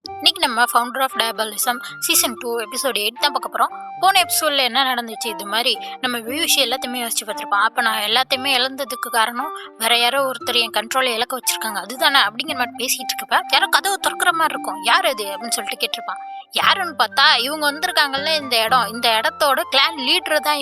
இன்னைக்கு நம்ம founder of டயபாலிசம் season 2 episode 8 தான் பார்க்க போகிறோம். போன எபிசோடில் என்ன நடந்துச்சு, இது மாதிரி நம்ம விஷயம் எல்லாத்தையுமே யோசிச்சு பார்த்துருப்போம். அப்போ நான் எல்லாத்தையுமே இழந்ததுக்கு காரணம் வேற யாரோ ஒருத்தர் என் கண்ட்ரோலை இழக்க வச்சிருக்காங்க அதுதானே அப்படிங்கிற மாதிரி பேசிகிட்டு இருக்கப்ப யாரோ கதவை திறக்கிற மாதிரி இருக்கும். யார் அது அப்படின்னு சொல்லிட்டு கேட்டிருப்பான். யாருன்னு பார்த்தா இவங்க வந்திருக்காங்கல்ல, இந்த இடத்தோட கிளான் லீடர் தான்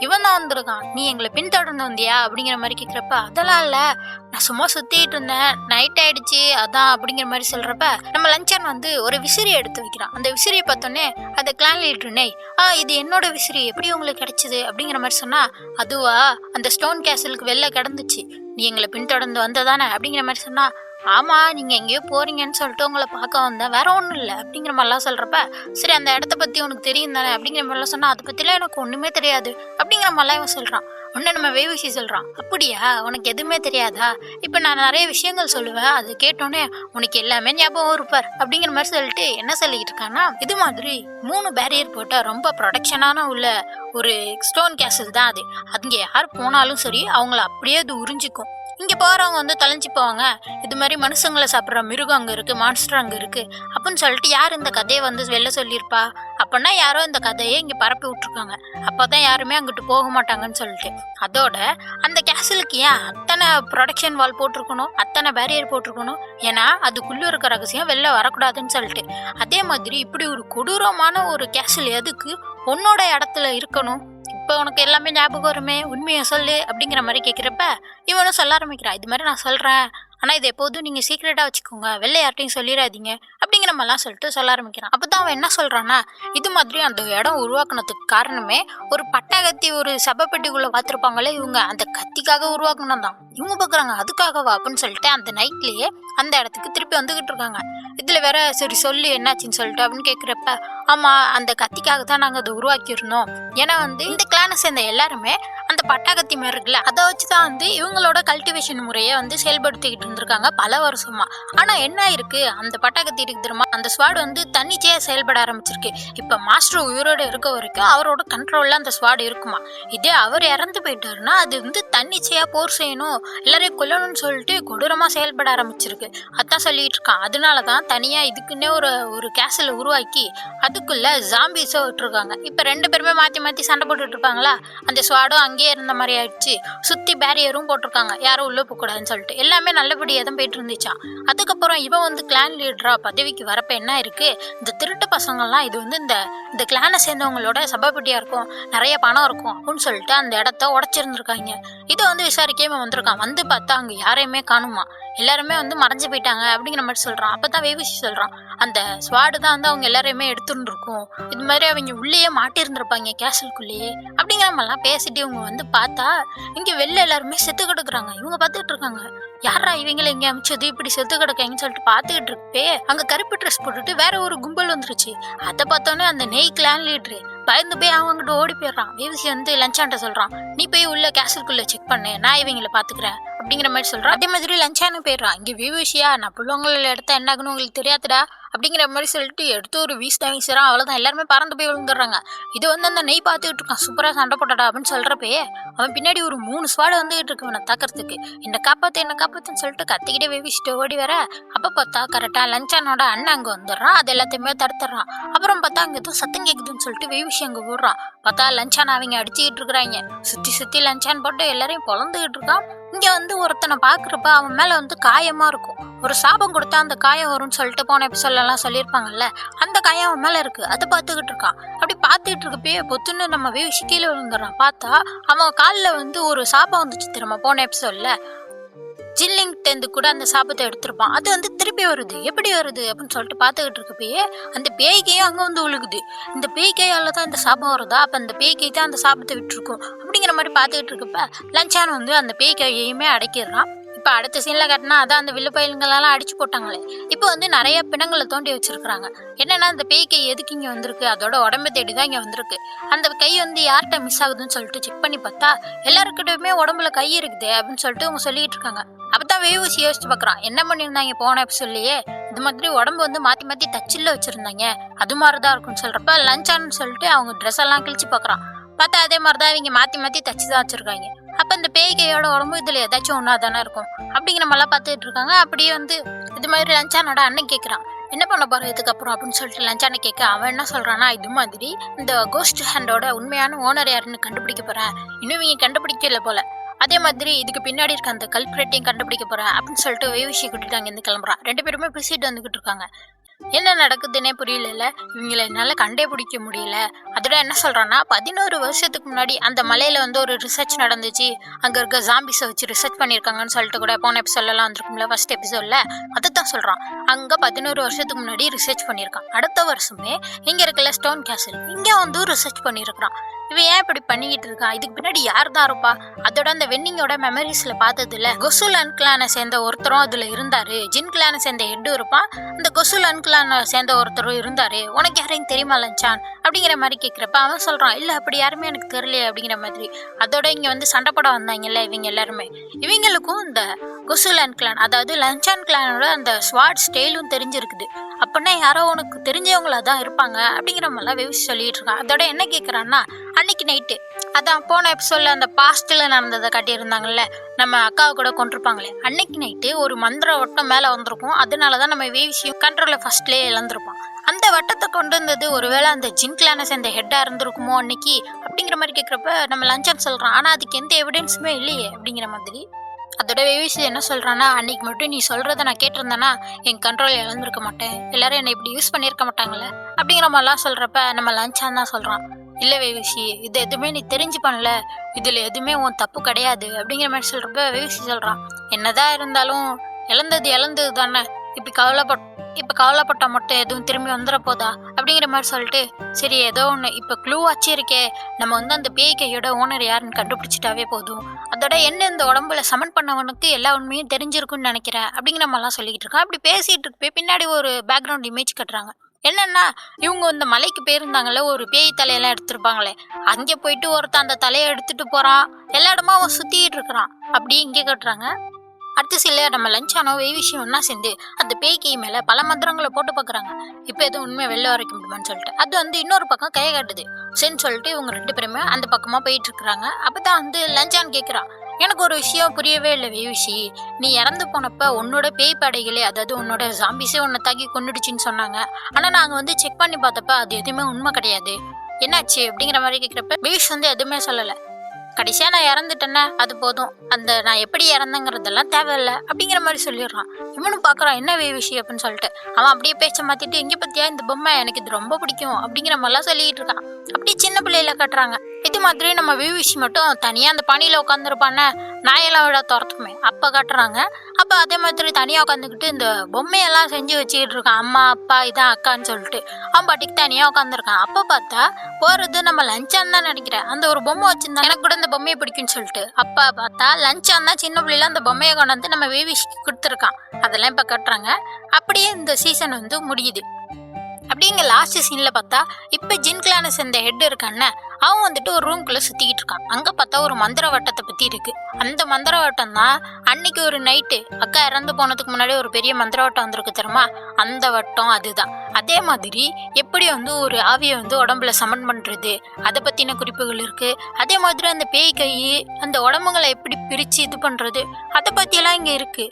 இவன் தான் வந்திருக்கான். நீ எங்களை பின்தொடர்ந்து வந்தியா அப்படிங்கிற மாதிரி கேட்குறப்ப, அதெல்லாம் இல்லை, நான் சும்மா சுற்றிட்டு இருந்தேன், நைட் ஆயிடுச்சு அதான் அப்படிங்கிற மாதிரி சொல்கிறப்ப நம்ம லஞ்சன் வந்து ஒரு விசிறியை எடுத்து வைக்கிறான். அந்த விசிறியை பார்த்தோன்னே அந்த கிளான் லீடர் இது என்னோட விசிறி, எப்படி உங்களுக்கு கிடைச்சிது அப்படிங்கிற மாதிரி சொன்னால், அதுவா அந்த ஸ்டோன் கேசலுக்கு வெளில கிடந்துச்சு, நீ எங்களை பின்தொடர்ந்து வந்ததானே அப்படிங்கிற மாதிரி சொன்னால், ஆமாம் நீங்கள் எங்கேயோ போகிறீங்கன்னு சொல்லிட்டு உங்களை பார்க்க வந்தேன், வேற ஒன்றும் இல்லை அப்படிங்கிற மாதிரிலாம் சொல்கிறப்ப, சரி அந்த இடத்த பற்றி உனக்கு தெரியும் தானே அப்படிங்கிற மாதிரிலாம் சொன்னால், அதை பற்றிலாம் எனக்கு ஒன்றுமே தெரியாது அப்படிங்கிற மாதிரிலாம் இவன் சொல்கிறான். ஒன்று நம்ம வேவிசி சொல்கிறான், அப்படியா உனக்கு எதுவுமே தெரியாதா, இப்போ நான் நிறைய விஷயங்கள் சொல்லுவேன், அது கேட்டோன்னே உனக்கு எல்லாமே ஞாபகம் இருப்பார் அப்படிங்கிற மாதிரி சொல்லிட்டு என்ன சொல்லிக்கிட்டு இருக்கான்னா, இது மாதிரி 3 பேரியர் போட்டால் ரொம்ப ப்ரொடெக்ஷனான உள்ள ஒரு ஸ்டோன் கேசல் தான் அது. அங்கே யார் போனாலும் சரி அவங்கள அப்படியே அது உறிஞ்சிக்கும். இங்கே போகிறவங்க வந்து தொலைஞ்சி போவாங்க, இது மாதிரி மனுஷங்களை சாப்பிட்ற மிருகம் அங்கே இருக்குது, மான்ஸ்டர் அங்கே இருக்குது அப்படின்னு சொல்லிட்டு யார் இந்த கதையை வந்து வெளில சொல்லியிருப்பா, அப்படின்னா யாரோ இந்த கதையை இங்கே பரப்பி விட்ருக்காங்க, அப்போ தான் யாருமே அங்கிட்டு போக மாட்டாங்கன்னு சொல்லிட்டு. அதோட அந்த கேசலுக்கு ஏன் அத்தனை ப்ரொடெக்ஷன் வால் போட்டிருக்கணும், அத்தனை பேரியர் போட்டிருக்கணும், ஏன்னா அதுக்குள்ளே இருக்க ரகசியம் வெளில வரக்கூடாதுன்னு சொல்லிட்டு. அதே மாதிரி இப்படி ஒரு கொடூரமான ஒரு கேசல் எதுக்கு உன்னோட இடத்துல இருக்கணும், இப்போ உனக்கு எல்லாமே ஞாபகம் வருமே, உண்மையை சொல்லு அப்படிங்கிற மாதிரி கேட்குறப்ப இவனும் சொல்ல ஆரம்பிக்கிறான், இது மாதிரி நான் சொல்கிறேன், ஆனால் இது எப்போதும் நீங்கள் சீக்ரெட்டாக வச்சுக்கோங்க, வெளில யார்ட்டையும் சொல்லிடாதீங்க அப்படிங்கிற மாதிரிலாம் சொல்லிட்டு சொல்ல ஆரம்பிக்கிறான். அப்போ தான் அவன் என்ன சொல்கிறான்னா, இது மாதிரி அந்த இடம் உருவாக்குனதுக்கு காரணமே ஒரு பட்டாகத்தி ஒரு சபப்பெட்டிக்குள்ளே பார்த்துருப்பாங்களே இவங்க, அந்த கத்திக்காக உருவாக்குனது தான். இவங்க பார்க்குறாங்க அதுக்காகவா அப்படின்னு சொல்லிட்டு அந்த நைட்லேயே அந்த இடத்துக்கு திருப்பி வந்துக்கிட்டு இருக்காங்க. இதில் வேற சரி சொல்லு என்னாச்சின்னு சொல்லிட்டு அப்படின்னு கேட்குறப்ப, ஆமாம் அந்த கத்திக்காக தான் நாங்கள் அதை உருவாக்கியிருந்தோம், ஏன்னா வந்து இந்த கிளானை சேர்ந்த எல்லாருமே அந்த பட்டாகத்தி மாதிரி இருக்குல்ல, அதை வச்சு தான் வந்து இவங்களோட கல்டிவேஷன் முறையை வந்து செயல்படுத்திக்கிட்டு இருந்திருக்காங்க பல வருஷமா. ஆனால் என்ன இருக்கு, அந்த பட்டாகத்தி இருக்கு தெரியுமா, அந்த ஸ்வாட் வந்து தன்னிச்சையாக செயல்பட ஆரம்பிச்சிருக்கு. இப்போ மாஸ்டர் உயிரோடு இருக்க வரைக்கும் அவரோட கண்ட்ரோலில் அந்த ஸ்வாட் இருக்குமா, இதே அவர் இறந்து போயிட்டாருன்னா அது வந்து தன்னிச்சையாக போர் செய்யணும், எல்லாரையும் கொல்லணும்னு சொல்லிட்டு கொடூரமாக செயல்பட ஆரம்பிச்சிருக்கு. அதான் சொல்லிட்டு இருக்கான். அதனால தான் தனியாக இதுக்குன்னே ஒரு கேசலை உருவாக்கி அதுக்குள்ள ஜாம்பிஸை விட்டுருக்காங்க. இப்போ 2 பேருமே மாற்றி மாற்றி சண்டை போட்டுட்டு இருப்பாங்களா, அந்த ஸ்வாடும் அங்கேயே இருந்த மாதிரி ஆயிடுச்சு, சுற்றி பேரியரும் போட்டிருக்காங்க யாரும் உள்ளே போகக்கூடாதுன்னு சொல்லிட்டு. எல்லாமே நல்லபடியாக தான் போயிட்டு இருந்துச்சான். அதுக்கப்புறம் இவன் வந்து கிளான் லீடரா பதவிக்கு வரப்ப என்ன இருக்கு, இந்த திருட்டு பசங்கள்லாம் இது வந்து இந்த கிளானை சேர்ந்தவங்களோட சபாபதியாக இருக்கும், நிறைய பணம் இருக்கும் அப்படின்னு சொல்லிட்டு அந்த இடத்த உடச்சிருந்துருக்காங்க. இதை வந்து விசாரிக்காம வந்திருக்கான். வந்து பார்த்தா அங்கே யாரையுமே காணுமா, எல்லாருமே வந்து மறைஞ்சு போயிட்டாங்க அப்படிங்கிற மாதிரி சொல்கிறான். அப்போ தான் வேவிசி சொல்கிறான், அந்த ஸ்வாடு தான் வந்து அவங்க எல்லாரையுமே எடுத்துட்டு இருக்கும், இது மாதிரி அவங்க உள்ளேயே மாட்டிருந்துருப்பாங்க கேசலுக்குள்ளேயே அப்படிங்கிற மாதிரிலாம் பேசிட்டு இவங்க வந்து பார்த்தா இங்கே வெளில எல்லாருமே செத்து கிடக்குறாங்க. இவங்க பார்த்துக்கிட்டு இருக்காங்க, யாரா இவங்களை இங்கே அமிச்சது இப்படி செத்து கிடக்காங்கன்னு சொல்லிட்டு பார்த்துக்கிட்டு இருப்பே அங்கே கருப்பு ட்ரெஸ் போட்டுட்டு வேற ஒரு கும்பல் வந்துருச்சு. அதை பார்த்தோன்னே அந்த கிளான் லீடரு பயந்து போய் அவங்ககிட்ட ஓடி போயிடுறான். வேவிசி வந்து லஞ்சான்ட்ட சொல்கிறான், நீ போய் உள்ள கேசலுக்குள்ளே செக் பண்ணு, நான் இவங்களை பார்த்துக்கிறேன் அப்படிங்கிற மாதிரி சொல்கிறான். அதே மாதிரி லஞ்சானு போயிடுறான். இங்கே வேவிசியா, நான் பிள்ளைங்கள எடுத்தா என்ன ஆகணும் உங்களுக்கு தெரியாதுடா அப்படிங்கிற மாதிரி சொல்லிட்டு எடுத்து ஒரு வீசுறான். அவ்வளோதான், எல்லாருமே பறந்து போய் விழுந்துடுறாங்க. இது வந்து அந்த நெய் பார்த்துக்கிட்டு இருக்கான், சூப்பராக சண்டை போட்டடா அப்படின்னு சொல்கிறப்பே அவன் பின்னாடி ஒரு 3 ஸ்வாடு வந்துகிட்டு இருக்கு இவனை தாக்கிறதுக்கு. என்னை காப்பாற்றுன்னு சொல்லிட்டு கத்திக்கிட்டே வேவிச்சிட்டு ஓடி வர, அப்போ பார்த்தா கரெக்டாக லஞ்சானோட அண்ணன் அங்கே வந்துடுறான். அது எல்லாத்தையுமே தடுத்துடுறான். அப்புறம் பார்த்தா அங்கே எதுவும் சத்தம் கேட்குதுன்னு சொல்லிட்டு வேவிசி அங்கே ஓடுறான். பார்த்தா லஞ்சான் அவங்க அடிச்சுக்கிட்டு இருக்கிறாங்க. சுற்றி லஞ்சான் போட்டு எல்லாரையும் பொழந்துக்கிட்டு இருக்கான். இங்கே வந்து ஒருத்தனை பார்க்குறப்ப அவன் மேலே வந்து காயமாக இருக்கும், ஒரு சாபம் கொடுத்தா அந்த காயம் வரும்னு சொல்லிட்டு போன எபிசோட்லாம் சொல்லியிருப்பாங்கல்ல, அந்த காயம் அவன் மேலே இருக்குது. அதை பார்த்துக்கிட்டு இருக்கான். அப்படி பார்த்துக்கிட்டு இருக்கப்பே பொத்துன்னு நம்ம வேவிசி கீழே விழுந்துடுறான். பார்த்தா அவன் காலில் வந்து ஒரு சாபம் வந்துச்சு திரும்ப போன எபிசோட்ல ஜில்லிங்டேந்து கூட அந்த சாபத்தை எடுத்திருப்பான். அது வந்து திருப்பி வருது, எப்படி வருது அப்படின்னு சொல்லிட்டு பார்த்துக்கிட்டு இருக்கப்பயே அந்த பேய்கையும் அங்கே வந்து விழுகுது. இந்த பேய்கையால தான் இந்த சாபம் வருதா, அப்போ அந்த பேய்கை தான் அந்த சாபத்தை விட்டுருக்கும் அப்படிங்கிற மாதிரி பார்த்துக்கிட்டு இருக்கப்ப லஞ்சான் வந்து அந்த பேய்கையுமே அடைக்கிடுறான். இப்போ அடுத்த சீனில் கட்டினா அதான் அந்த வில்லு பயிலுங்களெல்லாம் அடிச்சு போட்டாங்களே, இப்போ வந்து நிறைய பிணங்களை தோண்டி வச்சிருக்கிறாங்க. என்னன்னா அந்த பேய் கை எதுக்கு இங்கே வந்திருக்கு, அதோட உடம்பை தேடி தான் இங்கே வந்திருக்கு. அந்த கை வந்து யார்கிட்ட மிஸ் ஆகுதுன்னு சொல்லிட்டு செக் பண்ணி பார்த்தா எல்லாருக்கிட்டுமே உடம்புல கை இருக்குது அப்படின்னு சொல்லிட்டு அவங்க சொல்லிட்டு இருக்காங்க. அப்போ தான் வேவிசி யோசிச்சு பார்க்குறான், என்ன பண்ணியிருந்தாங்க போன எபிசோட்லயே இது மாதிரி உடம்பு வந்து மாற்றி மாற்றி தச்சில்ல வச்சுருந்தாங்க, அது மாதிரி தான் இருக்குன்னு சொல்கிறப்ப லஞ்சான்னு சொல்லிட்டு அவங்க ட்ரெஸ் எல்லாம் கிழிச்சு பார்க்குறான். பார்த்தா அதே மாதிரி தான் இவங்க மாற்றி மாற்றி தச்சு தான் வச்சுருக்காங்க. அப்போ இந்த பேய்கையோட உடம்பு இதில் ஏதாச்சும் ஒன்றா தானே இருக்கும் அப்படிங்கிற மாதிரிலாம் பார்த்துட்டு இருக்காங்க. அப்படியே வந்து இது மாதிரி லஞ்சானோட அண்ணன் கேட்குறான், என்ன பண்ண போற இதுக்கப்புறம் அப்படின்னு சொல்லிட்டு லஞ்சான கேட்க அவன் என்ன சொல்றான்னா, இது மாதிரி இந்த கோஸ்ட் ஹேண்டோட உண்மையான ஓனர் யாருன்னு கண்டுபிடிக்க போறேன், இன்னும் இவங்க கண்டுபிடிக்கல போல, அதே மாதிரி இதுக்கு பின்னாடி இருக்க அந்த கல்பிரேட்டையும் கண்டுபிடிக்க போறேன் அப்படின்னு சொல்லிட்டு வேவிஷியை கூட்டிட்டு அங்கேருந்து கிளம்புறான். 2 பேருமே பேசிட்டு வந்துகிட்டு இருக்காங்க. என்ன நடக்குதுன்னே புரியல, இவங்களை என்னால கண்டே பிடிக்க முடியல. அதோட என்ன சொல்றான்னா, 11 வருஷத்துக்கு முன்னாடி அந்த மலையில ஒரு ரிசர்ச் நடந்துச்சு, அங்க இருக்க ஜாம்பிஸை வச்சு ரிசர்ச் பண்ணியிருக்காங்கன்னு சொல்லிட்டு கூட போன எபிசோட்லாம் வந்திருக்கும்ல, ஃபர்ஸ்ட் எபிசோட்ல அதைத்தான் சொல்றான். அங்க 11 வருஷத்துக்கு முன்னாடி ரிசர்ச் பண்ணியிருக்கான். அடுத்த வருஷமே இங்க இருக்கல ஸ்டோன் கேசல், இங்க ரிசர்ச் பண்ணியிருக்கான். இவன் ஏன் இப்படி பண்ணிக்கிட்டு இருக்கான், இதுக்கு பின்னாடி யார் தான் இருப்பா? அதோட அந்த வென்னிங்கோட மெமரிஸ்ல பார்த்ததுல கொசுலன் கிளானை சேர்ந்த ஒருத்தரும் அதுல இருந்தாரு, ஜின் கிளானை சேர்ந்த ஹெட்டும் இருப்பான், அந்த கொசுலன் கிளானை சேர்ந்த ஒருத்தரும் இருந்தாரு, உனக்கு யாரையும் தெரியுமா லஞ்சான் அப்படிங்கிற மாதிரி கேட்குறப்ப அவன் சொல்றான், இல்ல அப்படி யாருமே எனக்கு தெரியலையே அப்படிங்கிற மாதிரி. அதோட இங்க சண்டை போட வந்தாங்கல்ல இவங்க எல்லாருமே, இவங்களுக்கும் இந்த கொசுலன் கிளான் அதாவது லஞ்சான் கிளானோட அந்த ஸ்வாட் ஸ்டைலும் தெரிஞ்சிருக்குது. அப்படின்னா யாரோ உனக்கு தெரிஞ்சவங்களா தான் இருப்பாங்க அப்படிங்கிற மாதிரிலாம் வேவிச்சு சொல்லிட்டு இருக்கான். அதோட என்ன கேட்குறான்னா, அன்னைக்கு நைட்டு அதான் போன எபிசோட்ல அந்த பாஸ்ட்ல நடந்ததை காட்டியிருந்தாங்கல்ல, நம்ம அக்காவை கூட கொண்டிருப்பாங்களே, அன்னைக்கு நைட்டு ஒரு மந்திர வட்டம் மேலே வந்திருக்கும், அதனாலதான் நம்ம வேவிசியும் கண்ட்ரோல ஃபர்ஸ்ட்லேயே இழந்திருப்பான். அந்த வட்டத்தை கொண்டு வந்தது ஒருவேளை அந்த ஜின் கிளானை சேர்ந்த ஹெட்டா இருந்திருக்குமோ அன்னைக்கு அப்படிங்கிற மாதிரி கேட்குறப்ப நம்ம லஞ்சான் சொல்றான், ஆனா அதுக்கு எந்த எவிடன்ஸுமே இல்லையே அப்படிங்கிற மாதிரி. அதோட வேவிசி என்ன சொல்றான்னா, அன்னைக்கு மட்டும் நீ சொல்றத நான் கேட்டிருந்தேன்னா என் கண்ட்ரோல் இழந்திருக்க மாட்டேன், எல்லாரும் என்னை இப்படி யூஸ் பண்ணியிருக்க மாட்டாங்களே அப்படிங்கிற மாதிரிலாம் சொல்றப்ப நம்ம லஞ்சான் தான் சொல்றான், இல்லை வேவிசி இது எதுவுமே நீ தெரிஞ்சு பண்ணல, இதுல எதுவுமே உன் தப்பு கிடையாது அப்படிங்கிற மாதிரி சொல்றப்ப வேவிசி சொல்றான், என்னதான் இருந்தாலும் இழந்தது தானே, இப்ப கவலைப்பட்டா மட்டும் எதுவும் திரும்பி வந்துட போதா அப்படிங்கிற மாதிரி சொல்லிட்டு, சரி ஏதோ ஒன்று இப்போ க்ளூ ஆச்சு இருக்கே, நம்ம அந்த பேய் கையோட ஓனர் யாருன்னு கண்டுபிடிச்சிட்டாவே போதும், அதோட என்ன இந்த உடம்புல சமன் பண்ணவனுக்கு எல்லா உண்மையும் தெரிஞ்சிருக்குன்னு நினைக்கிறேன் அப்படிங்கிற மாதிரிலாம் சொல்லிக்கிட்டு இருக்கான். அப்படி பேசிட்டு இருப்பே பின்னாடி ஒரு பேக்ரவுண்ட் இமேஜ் கட்டுறாங்க. என்னன்னா, இவங்க இந்த மலைக்கு போயிருந்தாங்கல்ல, ஒரு பேய் தலையெல்லாம் எடுத்திருப்பாங்களே, அங்கே போயிட்டு ஒருத்தன் அந்த தலையை எடுத்துட்டு போறான், எல்லா இடமா அவன் சுத்திட்டு இருக்கிறான். அப்படியே இங்கே கட்டுறாங்க. அடுத்த சில நம்ம லஞ்சானோ வேவிஷியும் ஒன்னா சேர்ந்து அந்த பேய்கை மேல பல மந்திரங்களை போட்டு பாக்குறாங்க. இப்ப எதுவும் உண்மை வெளில வரைக்கும் முடியுமான்னு சொல்லிட்டு அது இன்னொரு பக்கம் கையை காட்டுது. சரின்னு சொல்லிட்டு இவங்க 2 பேருமே அந்த பக்கமா போயிட்டு இருக்கிறாங்க. அப்பதான் லஞ்சான் கேட்கிறான், எனக்கு ஒரு விஷயம் புரியவே இல்லை வேவிஷி, நீ இறந்து போனப்ப உன்னோட பேய் படைகளே அதாவது உன்னோட ஜாம்பிஸே உன்னை தாக்கி கொண்டுடுச்சின்னு சொன்னாங்க, ஆனா நாங்க செக் பண்ணி பார்த்தப்ப அது எதுவுமே உண்மை கிடையாது, என்னாச்சு அப்படிங்கிற மாதிரி கேட்கிறப்ப வேவிஷ் எதுவுமே சொல்லலை. கடைசியா நான் இறந்துட்டேன்னா அது போதும், நான் எப்படி இறந்தேங்கிறதெல்லாம் தேவையில்லை அப்படிங்கிற மாதிரி சொல்லிடுறான். இவனும் பாக்குறான் என்ன வேவிஷி அப்படின்னு சொல்லிட்டு, அவன் அப்படியே பேச்ச மாத்திட்டு, எங்க பத்தியா இந்த பொம்மை எனக்கு இது ரொம்ப பிடிக்கும் அப்படிங்கிற மாதிரிலாம் சொல்லிட்டு இருக்கான். அப்படியே சின்ன பிள்ளையில கட்டுறாங்க. இது மாதிரி நம்ம வேவிஷி மட்டும் தனியா அந்த பனியில உட்காந்துருப்பானே, நாயெல்லாம் விட துரத்துக்குமே, அப்ப கட்டுறாங்க. அப்ப அதே மாதிரி தனியா உட்காந்துக்கிட்டு இந்த பொம்மையெல்லாம் செஞ்சு வச்சுக்கிட்டு இருக்கான். அம்மா அப்பா இதான் அக்கான்னு சொல்லிட்டு அவன் பாட்டிக்கு தனியா உட்காந்துருக்கான். அப்ப பார்த்தா போறது நம்ம லஞ்சான் தான் நினைக்கிறேன். அந்த ஒரு பொம்மை வச்சிருந்தா எனக்கு கூட இந்த பொம்மையை பிடிக்கும்னு சொல்லிட்டு அப்பா பார்த்தா லஞ்சான் தான் சின்ன பிள்ளைல அந்த பொம்மையை கொண்டு வந்து நம்ம வேவிஷிக்கு கொடுத்துருக்கான். அதெல்லாம் இப்ப கட்டுறாங்க. அப்படியே இந்த சீசன் முடியுது. அப்படிங்க லாஸ்ட் சீன்ல பார்த்தா இப்ப ஜின் கிளானை சேர்ந்த ஹெட் இருக்கான்னு அவன் ஒரு ரூம்குள்ள சுத்திக்கிட்டு இருக்கான். அங்க பார்த்தா ஒரு மந்திர வட்டத்தை பத்தி இருக்கு. அந்த மந்திர வட்டம் தான் அன்னைக்கு ஒரு நைட்டு அக்கா இறந்து போனதுக்கு முன்னாடி ஒரு பெரிய மந்திர வட்டம் வந்திருக்கு தெரியுமா, அந்த வட்டம் அதுதான். அதே மாதிரி எப்படி ஒரு ஆவியை உடம்புல சமன் பண்றது அதை பத்தின குறிப்புகள் இருக்கு. அதே மாதிரி அந்த பேய் கை அந்த உடம்புகளை எப்படி பிரிச்சு இது பண்றது அதை பத்தி எல்லாம் இங்க இருக்கு.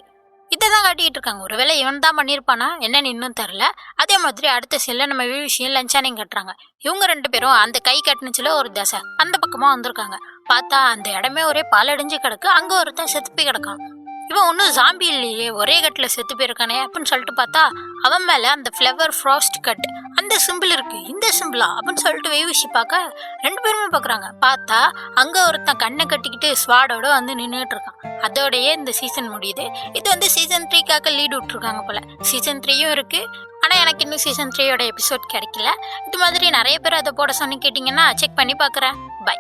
இதைதான் காட்டிக்கிட்டு இருக்காங்க. ஒருவேளை இவன் தான் பண்ணியிருப்பானா என்னன்னு இன்னும் தெரில. அதே மாதிரி அடுத்த செல்ல நம்ம விஷயம் லஞ்சானையும் கட்டுறாங்க. இவங்க 2 பேரும் அந்த கை கட்டுனுச்சுல ஒரு தசை அந்த பக்கமா வந்திருக்காங்க. பார்த்தா அந்த இடமே ஒரே பாலடைஞ்சு கிடக்கு. அங்க ஒருத்தன் செத்து போய் கிடக்கான். இவன் ஒன்றும் ஜாம்பி இல்லையே, ஒரே கட்டில் செத்து போயிருக்கானே அப்படின்னு சொல்லிட்டு பார்த்தா அவன் மேல அந்த ஃப்ளவர் ஃப்ராஸ்ட் கட் அந்த சிம்பிள் இருக்கு. இந்த சிம்பிளா அப்படின்னு சொல்லிட்டு வேவிஷி பார்க்க 2 பேருமே பாக்குறாங்க. பார்த்தா அங்க ஒருத்தன் கண்ணை கட்டிக்கிட்டு ஸ்வாடோட நின்றுட்டு இருக்கான். அதோடயே இந்த சீசன் முடியுது. இது சீசன் 3க்காக லீட் விட்டுருக்காங்க போல. சீசன் 3யும் இருக்கு. ஆனா எனக்கு இன்னும் சீசன் 3யோட எபிசோட் கிடைக்கல. இது மாதிரி நிறைய பேர் அதை போட சொன்னி கேட்டீங்கன்னா செக் பண்ணி பாக்குறேன். பை.